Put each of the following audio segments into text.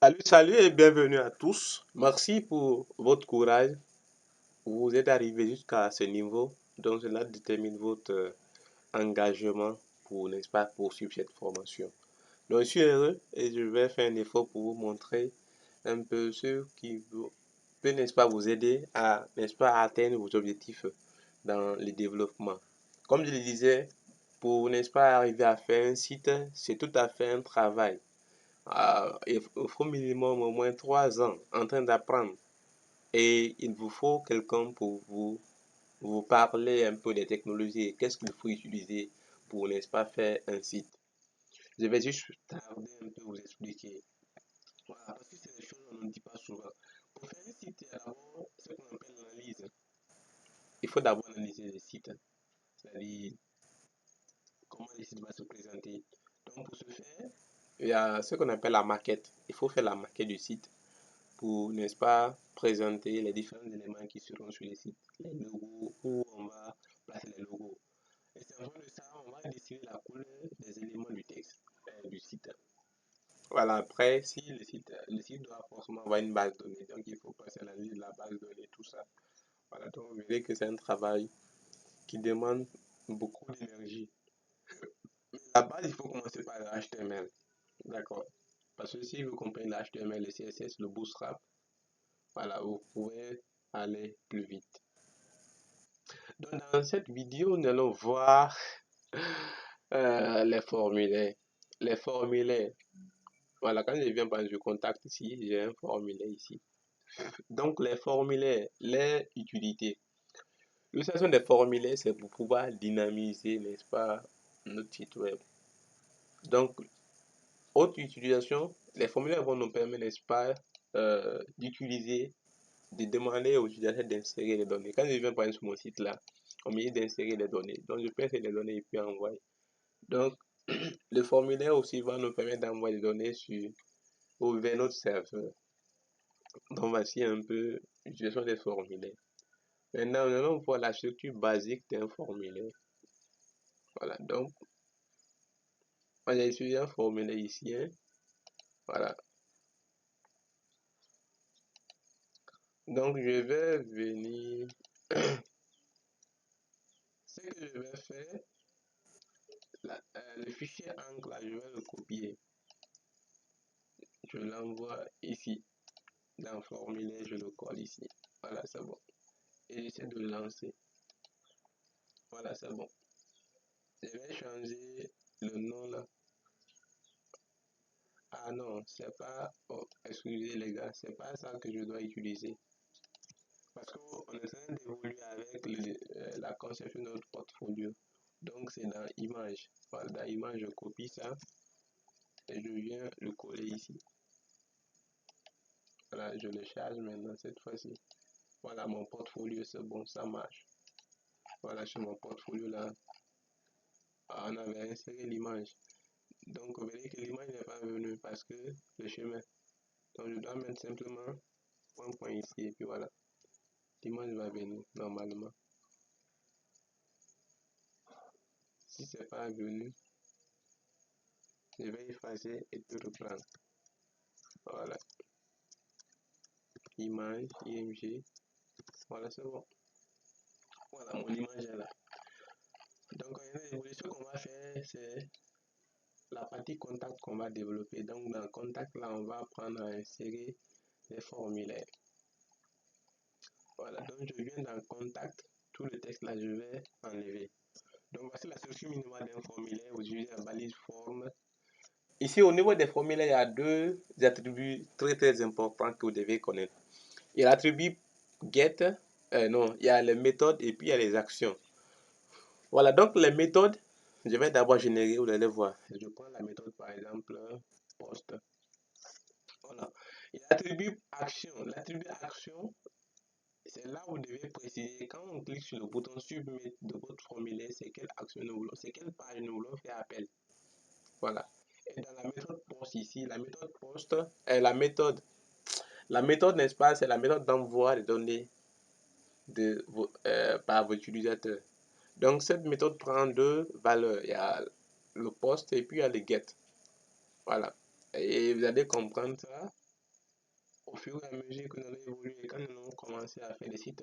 Salut, salut et bienvenue à tous. Merci pour votre courage. Vous êtes arrivé jusqu'à ce niveau, donc cela détermine votre engagement pour, n'est-ce pas, poursuivre cette formation. Donc je suis heureux et je vais faire un effort pour vous montrer un peu ce qui peut, n'est-ce pas, vous aider à, n'est-ce pas, à atteindre vos objectifs dans le développement. Comme je le disais, pour, n'est-ce pas, arriver à faire un site, c'est tout à fait un travail. Il faut minimum au moins 3 ans en train d'apprendre. Et il vous faut quelqu'un pour vous parler un peu des technologies et qu'est-ce qu'il faut utiliser pour, n'est-ce pas, faire un site. Je vais juste tarder un peu vous expliquer. Voilà, parce que c'est des choses qu'on ne dit pas souvent. Pour faire un site, il y a d'abord ce qu'on appelle l'analyse. Il faut d'abord analyser le site, c'est-à-dire comment le site va se présenter. Donc pour ce faire, il y a ce qu'on appelle la maquette. Il faut faire la maquette du site pour, n'est-ce pas, présenter les différents éléments qui seront sur le site, les logos, où on va placer les logos. Et c'est en fonction de ça, on va décider la couleur des éléments du texte, du site. Voilà, après, si le site doit forcément avoir une base de données, donc il faut passer à l'analyse de la base de données, tout ça. Voilà, donc vous verrez que c'est un travail qui demande beaucoup d'énergie. La base, il faut commencer par l'HTML, d'accord? Parce que si vous comprenez l'HTML, le CSS, le Bootstrap, voilà, vous pouvez aller plus vite. Donc, dans cette vidéo, nous allons voir les formulaires. Les formulaires. Voilà, quand je viens par je contacte ici, j'ai un formulaire ici. Donc, les formulaires, les utilités. L'utilisation des formulaires, c'est pour pouvoir dynamiser, n'est-ce pas, notre site web. Donc, autre utilisation, les formulaires vont nous permettre, n'est-ce pas, d'utiliser, de demander aux utilisateurs d'insérer les données. Quand je viens par exemple sur mon site là, on me dit d'insérer les données. Donc, je peux insérer les données et puis envoyer. Donc, le formulaire aussi va nous permettre d'envoyer des données vers notre serveur. Donc, voici un peu l'utilisation des formulaires. Maintenant, nous allons voir la structure basique d'un formulaire. Voilà, donc, on a utilisé un formulaire ici. Hein. Voilà. Donc, je vais venir. Ce que je vais faire, le fichier encre là, je vais le copier. Je l'envoie ici. Dans le formulaire, je le colle ici. Voilà, c'est bon. Et j'essaie de le lancer. Voilà, c'est bon. Je vais changer le nom là. Ah non, c'est pas. Oh, excusez les gars, c'est pas ça que je dois utiliser. Parce qu'on est en train d'évoluer avec la conception de notre portfolio. Donc c'est dans image. Voilà, dans image, je copie ça et je viens le coller ici. Voilà, je le charge maintenant cette fois-ci. Voilà, mon portfolio, c'est bon, ça marche. Voilà, sur mon portfolio là, on avait inséré l'image. Donc, vous verrez que l'image n'est pas venue parce que le chemin. Donc, je dois mettre simplement un point ici et puis voilà. L'image va venir normalement. Si c'est pas venu, je vais effacer et puis reprendre. Voilà. Image, IMG. Voilà, c'est bon. Voilà, mon image est là. Donc, l'évolution qu'on va faire, c'est la partie contact qu'on va développer. Donc, dans contact, là, on va apprendre à insérer les formulaires. Voilà, donc je viens dans contact, tout le texte là, je vais enlever. Donc, voici la structure minimale d'un formulaire. Vous utilisez la balise forme. Ici, au niveau des formulaires, il y a deux attributs très très importants que vous devez connaître. Il y a l'attribut get, non, il y a les méthodes et puis il y a les actions. Voilà, donc les méthodes, je vais d'abord générer, vous allez voir. Je prends la méthode par exemple post. Voilà. Il y a l'attribut action. L'attribut action, c'est là où vous devez préciser, quand on clique sur le bouton submit de votre formulaire, c'est quelle action nous voulons, c'est quelle page nous voulons faire appel. Voilà. Et dans la méthode post ici, la méthode post est la méthode, n'est-ce pas, c'est la méthode d'envoi des données par vos utilisateurs. Donc cette méthode prend deux valeurs. Il y a le post et puis il y a le get. Voilà. Et vous allez comprendre ça fur et à mesure que nous allons évoluer, quand nous allons commencer à faire des sites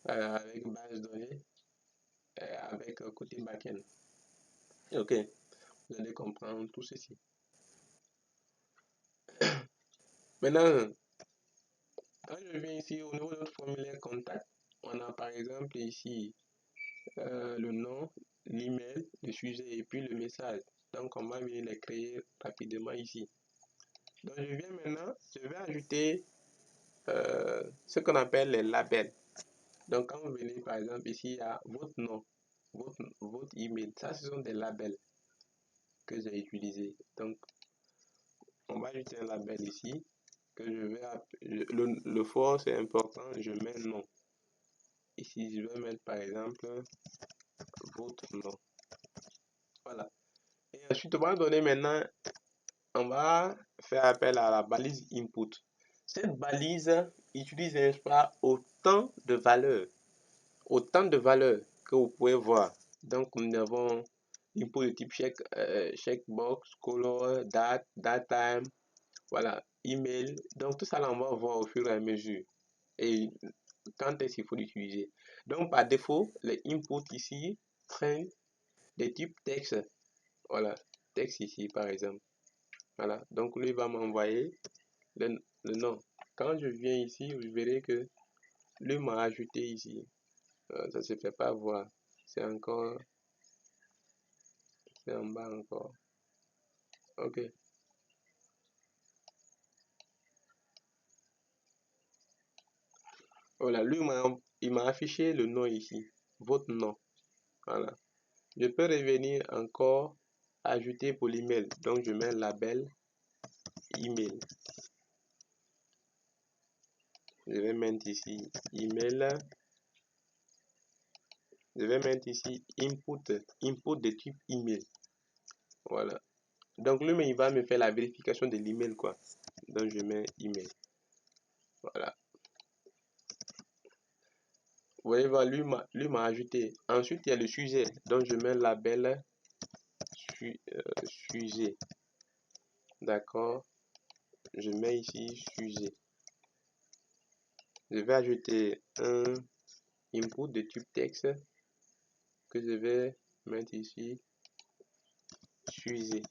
avec base de données, avec côté backend. Ok, vous allez comprendre tout ceci. Maintenant, quand je viens ici au niveau de notre formulaire contact, on a par exemple ici le nom, l'email, le sujet et puis le message. Donc on va venir les créer rapidement ici. Donc je viens maintenant, je vais ajouter ce qu'on appelle les labels. Donc quand vous venez par exemple ici à votre nom, votre email, ça ce sont des labels que j'ai utilisés. Donc on va ajouter un label ici que je vais appeler, le fort c'est important, je mets nom. Ici je vais mettre par exemple votre nom. Voilà. Et ensuite on va donner maintenant, on va faire appel à la balise input. Cette balise utilise autant de valeurs que vous pouvez voir. Donc nous avons input de type checkbox, color, date, time, voilà, email. Donc tout ça là, on va voir au fur et à mesure. Et quand est-ce qu'il faut l'utiliser. Donc par défaut, les inputs ici prennent des types texte. Voilà, texte ici par exemple. Voilà, donc lui va m'envoyer le nom. Quand je viens ici, vous verrez que lui m'a ajouté ici. Ça se fait pas voir. C'est encore, c'est en bas encore. Ok. Voilà, lui il m'a affiché le nom ici. Votre nom. Voilà. Je peux revenir encore ajouter pour l'email. Donc je mets label email. Je vais mettre ici email. Je vais mettre ici input de type email. Voilà. Donc lui, il va me faire la vérification de l'email quoi. Donc je mets email. Voilà. Vous voyez, voilà, lui m'a ajouté. Ensuite, il y a le sujet. Donc je mets label sujet. D'accord. Je mets ici sujet. Je vais ajouter un input de type texte que je vais mettre ici sujet.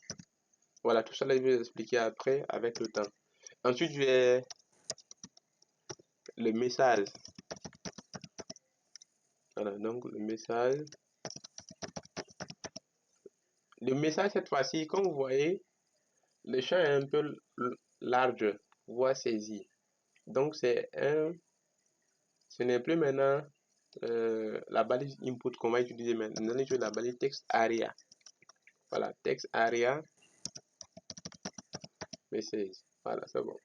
Voilà, tout ça là, je vais expliquer après avec le temps. Ensuite, je vais le message. Voilà, donc le message. Le message, cette fois-ci, comme vous voyez, le champ est un peu large, voire saisi. Donc, ce n'est plus maintenant la balise input qu'on va utiliser maintenant. Nous allons utiliser la balise text area. Voilà, text area message. Voilà, c'est bon.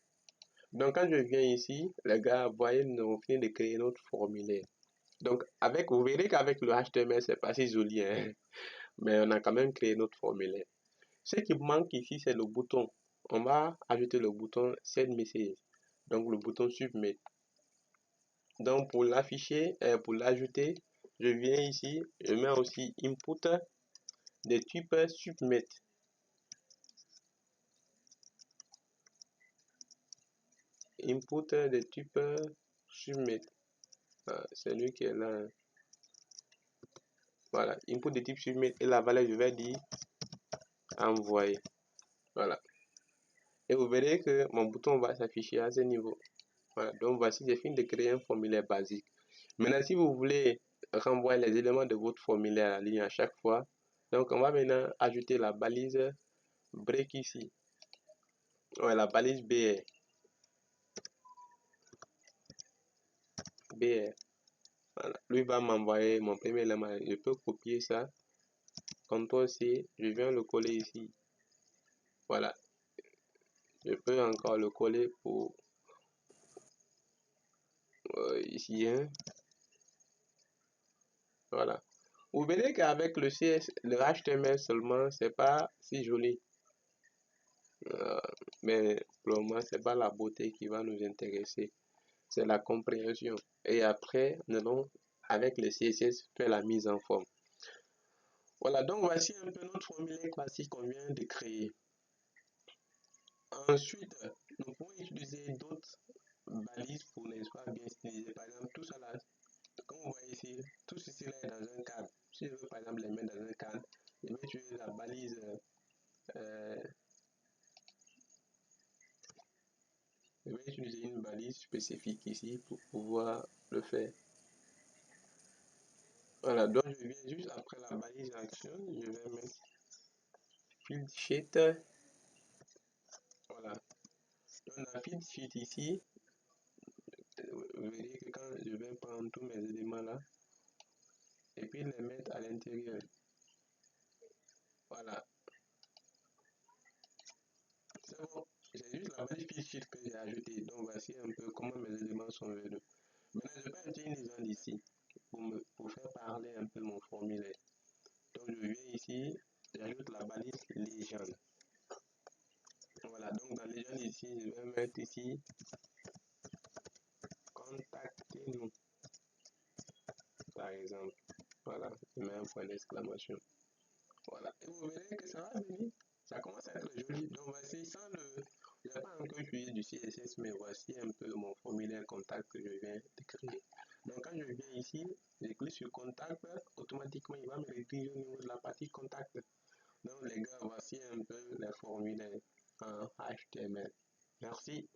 Donc, quand je viens ici, les gars, vous voyez, nous avons fini de créer notre formulaire. Donc, vous verrez qu'avec le HTML, c'est pas si joli, hein, mais on a quand même créé notre formulaire. Ce qui manque ici, c'est le bouton. On va ajouter le bouton Send Message. Donc, le bouton Submit. Donc, pour l'afficher, pour l'ajouter, je viens ici, je mets aussi Input de type Submit. Input de type Submit. C'est lui qui est là. Voilà, input de type Submit et la valeur, je vais dire envoyer. Voilà. Et vous verrez que mon bouton va s'afficher à ce niveau. Voilà, donc voici, j'ai fini de créer un formulaire basique. Maintenant, si vous voulez renvoyer les éléments de votre formulaire à la ligne à chaque fois, donc on va maintenant ajouter la balise break ici. Ouais, la balise BR. BR. Voilà. Lui va m'envoyer mon premier élément. Je peux copier ça. CTRL C, je viens le coller ici. Voilà. Je peux encore le coller pour ici. Hein. Voilà. Vous verrez qu'avec le le HTML seulement, c'est pas si joli. Mais pour le moment, c'est pas la beauté qui va nous intéresser. C'est la compréhension. Et après, nous allons, avec le CSS, faire la mise en forme. Voilà, donc voici un peu notre formulaire classique qu'on vient de créer. Ensuite, Nous pouvons utiliser d'autres balises pour, n'est-ce pas, bien styliser. Par exemple, tout ça là, comme vous voyez ici, tout ceci là est dans un cadre. Si je veux par exemple les mettre dans un cadre, je vais utiliser la balise euh, je vais utiliser une balise spécifique ici pour pouvoir le faire. Voilà, donc je viens juste après la balise action, je vais mettre field sheet. Voilà. Donc dans field sheet ici, vous verrez que quand je vais prendre tous mes éléments là et puis les mettre à l'intérieur. Voilà. C'est bon. C'est juste la balise field sheet que j'ai ajouté. Donc voici un peu comment mes éléments sont venus. Maintenant, je vais ajouter une légende ici pour faire parler un peu mon formulaire. Donc je viens ici, j'ajoute la balise légende. Voilà, donc dans légende ici, je vais mettre ici contactez-nous, par exemple. Voilà, je mets un point d'exclamation. Voilà, et vous verrez que ça va venir. Ça commence à être joli. Donc voici sans le. Je n'ai pas encore utilisé du CSS, mais voici un peu mon formulaire contact que je viens de créer. Donc quand je viens ici, je clique sur contact, automatiquement il va me rediriger au niveau de la partie contact. Donc les gars, voici un peu les formulaires en HTML. Merci.